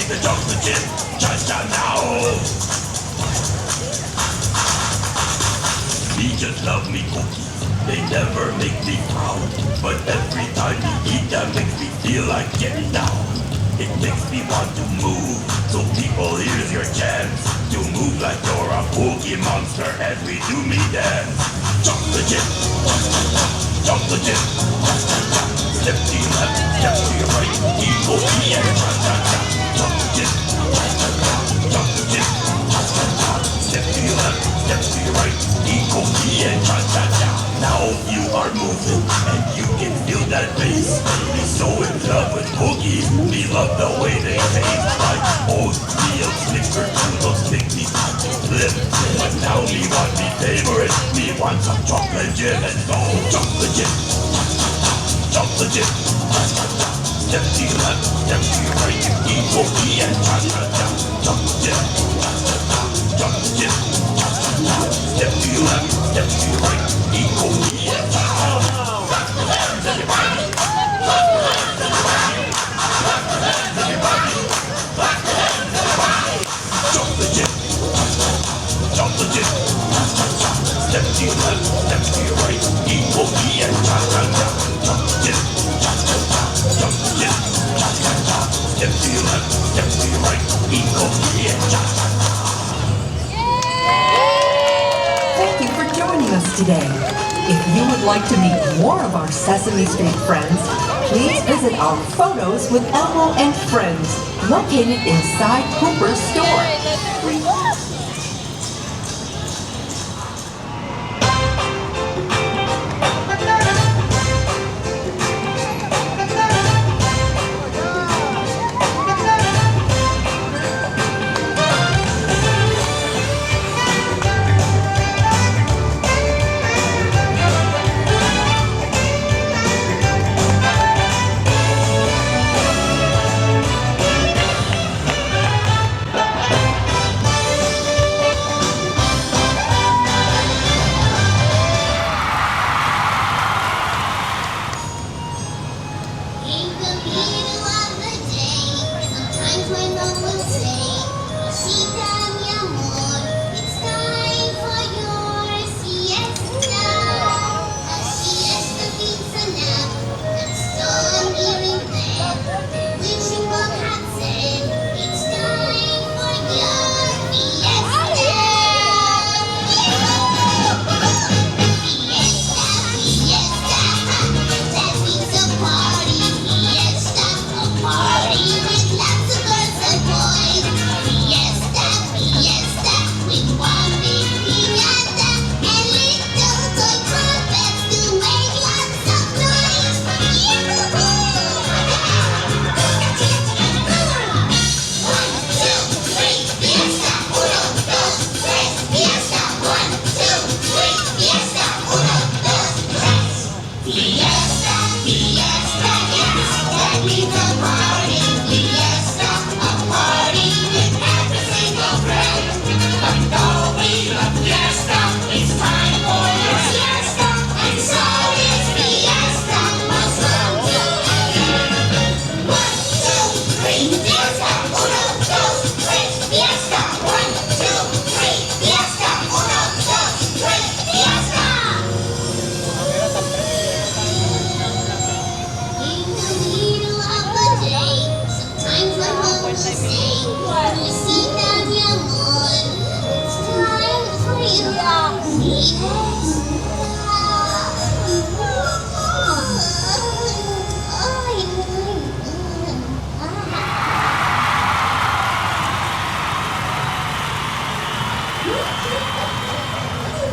Take the chocolate chip, cha-cha now. We just love me cookies, they never make me proud. But every time we eat them makes me feel like getting down. It makes me want to move, so people here's your chance to move like you're a pookie monster as we do me dance. Chocolate chip, chocolate chip, step to your left, step to your right, eat cookie and cha-cha-cha. Chocolate chip, chocolate chip, step to your left, step to your right, eat cookie and cha-cha-cha. Now you are moving and you can feel that bass. Be so in love with cookies, we love the way they taste. Like oatmeal, snickerdoodles make me want to flip. But now we want me favorite, we want some chocolate chip. And go chocolate chip, chocolate chip, step to your left, step to your right, eat cookie and cha-cha-cha. Chocolate chip, chocolate chip, step to your left, step to your right, eat cookie and cha-cha-cha. Clap your hands everybody, clap your hands everybody, clap your hands everybody, clap your hands everybody. Chocolate chip, chocolate chip, step to your left, step to your right, eat cookie and cha-cha-cha. Chocolate chip, cha-cha-cha, chocolate chip, cha-cha-cha, step to your left, step to your right, eat cookie and cha-cha-cha. Thank you for joining us today. If you would like to meet more of our Sesame Street friends, please visit our Photos with Elmo and Friends, located inside Cooper's store.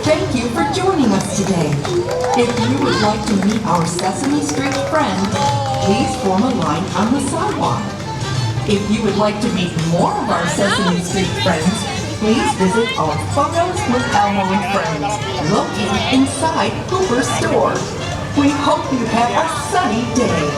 Thank you for joining us today. If you would like to meet our Sesame Street friends, please form a line on the sidewalk. If you would like to meet more of our Sesame Street friends, please visit our Photos with Elmo and Friends, located inside Cooper's store. We hope you have a sunny day.